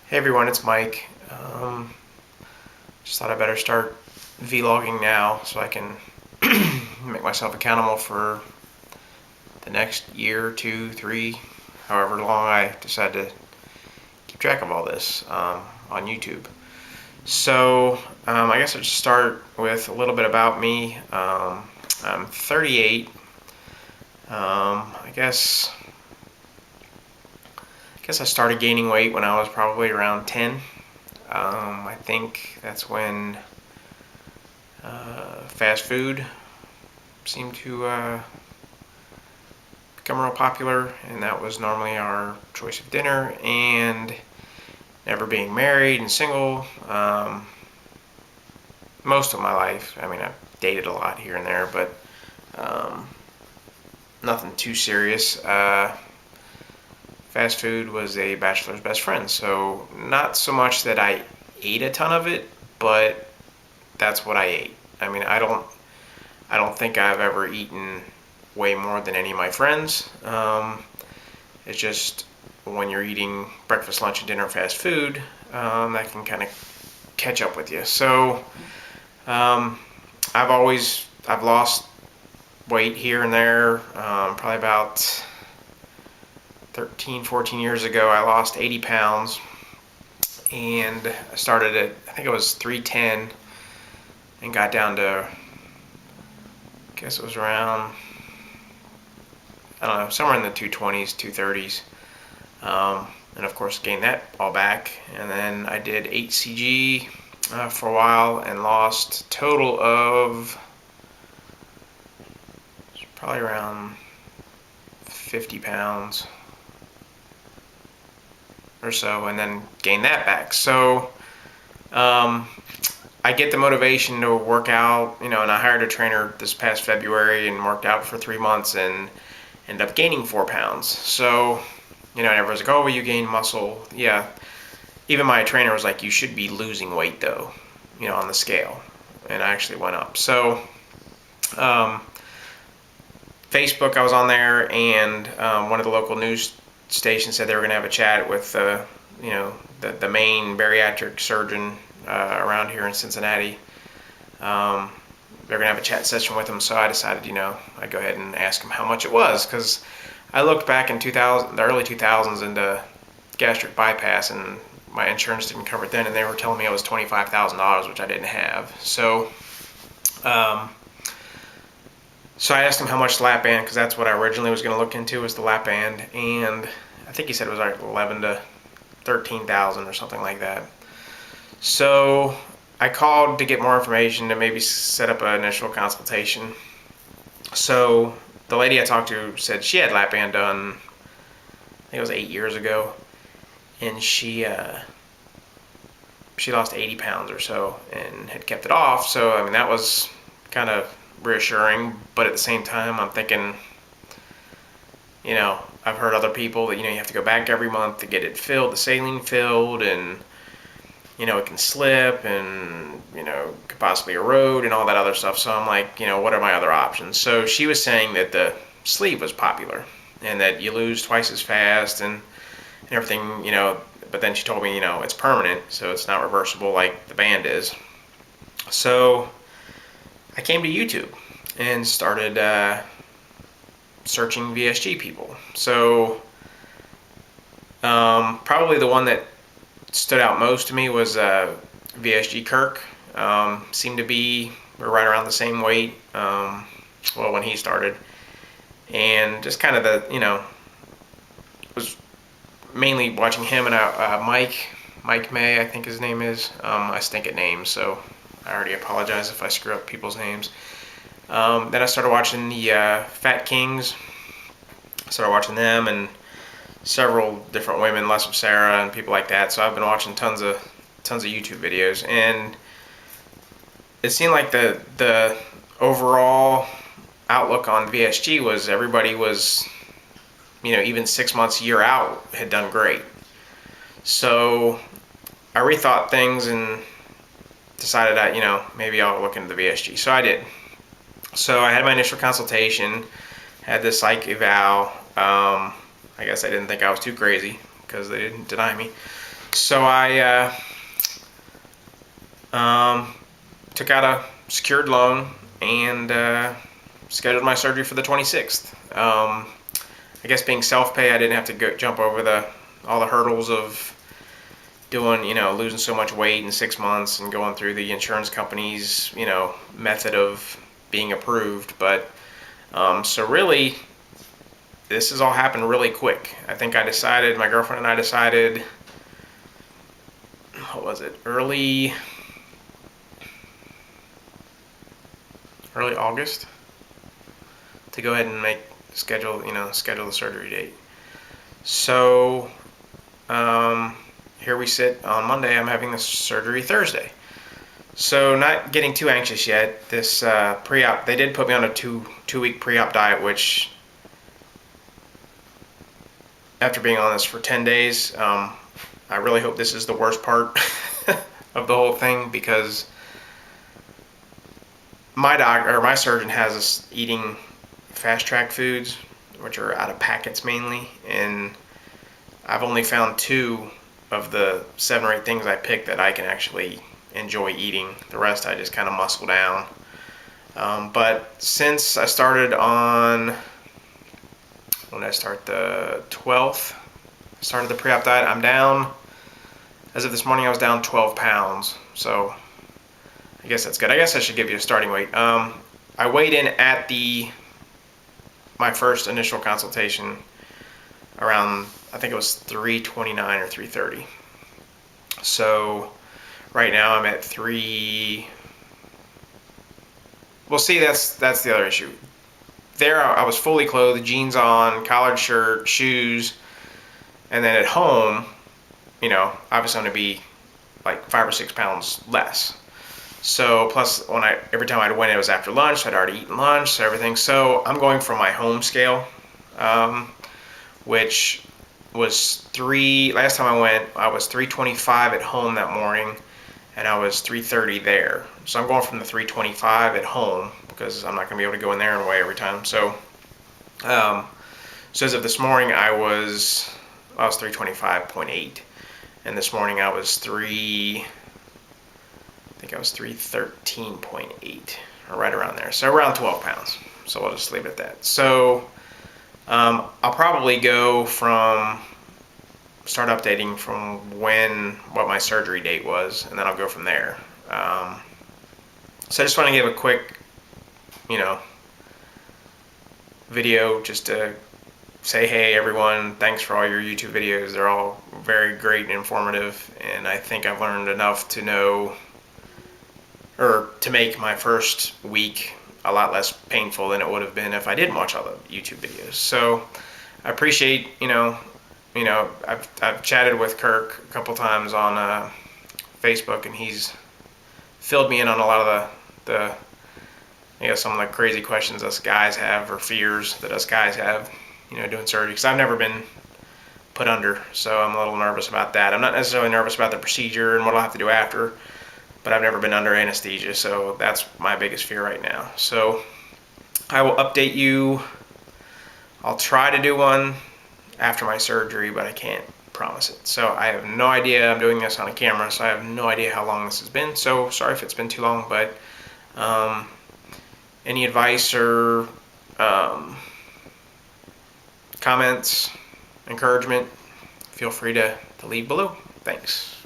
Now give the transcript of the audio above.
Hey everyone, it's Mike. Just thought I better start vlogging now so I can make myself accountable for the next year, two, three, however long I decide to keep track of all this on YouTube. So I guess I'll just start with a little bit about me. I'm 38. I guess I started gaining weight when I was probably around 10. I think that's when fast food seemed to become real popular, and that was normally our choice of dinner. And never being married and single most of my life. I mean, I've dated a lot here and there, but nothing too serious. Fast food was a bachelor's best friend, so not so much that I ate a ton of it, but that's what I ate. I mean, I don't think I've ever eaten way more than any of my friends. It's just when you're eating breakfast, lunch, and dinner fast food, that can kind of catch up with you. So I've lost weight here and there. Probably about 13, 14 years ago, I lost 80 pounds, and I started at, I think it was 310, and got down to, I guess it was around, I don't know, somewhere in the 220s, 230s. And of course gained that all back. And then I did HCG for a while and lost a total of probably around 50 pounds or so, and then gained that back. So I get the motivation to work out, and I hired a trainer this past February and worked out for 3 months and ended up gaining 4 pounds. So, everyone's like, oh, well, you gain muscle. Yeah. Even my trainer was like, you should be losing weight though, on the scale. And I actually went up. So, Facebook, I was on there, and one of the local news stations said they were going to have a chat with, the main bariatric surgeon around here in Cincinnati. They're going to have a chat session with him, so I decided, I'd go ahead and ask him how much it was, because I looked back in the early 2000s into gastric bypass, and my insurance didn't cover it then, and they were telling me it was $25,000, which I didn't have. So I asked him how much the lap band, because that's what I originally was going to look into, was the lap band, and I think he said it was like 11 to 13,000 or something like that. So I called to get more information to maybe set up an initial consultation. So the lady I talked to said she had lap band done, I think it was 8 years ago, and she lost 80 pounds or so and had kept it off. So I mean, that was kind of reassuring, but at the same time I'm thinking, I've heard other people that, you have to go back every month to get it filled, the saline filled, and it can slip, and could possibly erode and all that other stuff. So I'm like, what are my other options? So she was saying that the sleeve was popular and that you lose twice as fast and everything, but then she told me, it's permanent, so it's not reversible like the band is. So I came to YouTube and started searching VSG people. So probably the one that stood out most to me was VSG Kirk. Seemed to be, we're right around the same weight, when he started. And just kind of was mainly watching him and Mike May, I think his name is. I stink at names, so I already apologize if I screw up people's names. Then I started watching the Fat Kings. I started watching them and several different women, Les of Sarah and people like that. So I've been watching tons of YouTube videos, and it seemed like the overall outlook on VSG was everybody was, even 6 months, a year out, had done great. So I rethought things and decided that, maybe I'll look into the VSG. So I did. So I had my initial consultation, had the psych eval. I guess I didn't think I was too crazy because they didn't deny me. So I took out a secured loan and scheduled my surgery for the 26th. I guess being self-pay, I didn't have to jump over all the hurdles of doing, losing so much weight in 6 months and going through the insurance company's, method of being approved. But so really, this has all happened really quick. I think my girlfriend and I decided, what was it, early August to go ahead and schedule the surgery date. So here we sit on Monday. I'm having the surgery Thursday. So not getting too anxious yet. This pre-op, they did put me on a two-week pre-op diet, which after being on this for 10 days, I really hope this is the worst part of the whole thing, because my surgeon has us eating fast-track foods, which are out of packets mainly, and I've only found 2 of the 7 or 8 things I picked that I can actually enjoy eating. The rest I just kind of muscle down. But since I started when I start the 12th, I started the pre-op diet, I'm down, as of this morning, I was down 12 pounds. So I guess that's good. I guess I should give you a starting weight. I weighed in at my first initial consultation around, I think it was 329 or 330. So right now I'm at 3. Well, see, that's the other issue. There I was fully clothed, jeans on, collared shirt, shoes, and then at home, obviously I'm going to be like 5 or 6 pounds less. So plus every time I went, it was after lunch. I'd already eaten lunch, so everything. So I'm going from my home scale, which was last time I went, I was 325 at home that morning, and I was 330 there. So I'm going from the 325 at home, because I'm not going to be able to go in there and weigh every time. So, so as of this morning, I was 325.8, and this morning I was 313.8, or right around there. So around 12 pounds. So I'll just leave it at that. So I'll probably start updating from what my surgery date was, and then I'll go from there. So I just want to give a quick, video just to say, hey everyone, thanks for all your YouTube videos. They're all very great and informative, and I think I've learned enough to know, or to make my first week a lot less painful than it would have been if I didn't watch all the YouTube videos. So I appreciate, I've chatted with Kirk a couple times on Facebook, and he's filled me in on a lot of some of the crazy questions us guys have, or fears that us guys have, doing surgery, because I've never been put under, so I'm a little nervous about that. I'm not necessarily nervous about the procedure and what I'll have to do after, but I've never been under anesthesia, so that's my biggest fear right now. So I will update you. I'll try to do one after my surgery, but I can't promise it. So I have no idea. I'm doing this on a camera, so I have no idea how long this has been. So sorry if it's been too long, but any advice or comments, encouragement, feel free to leave below. Thanks.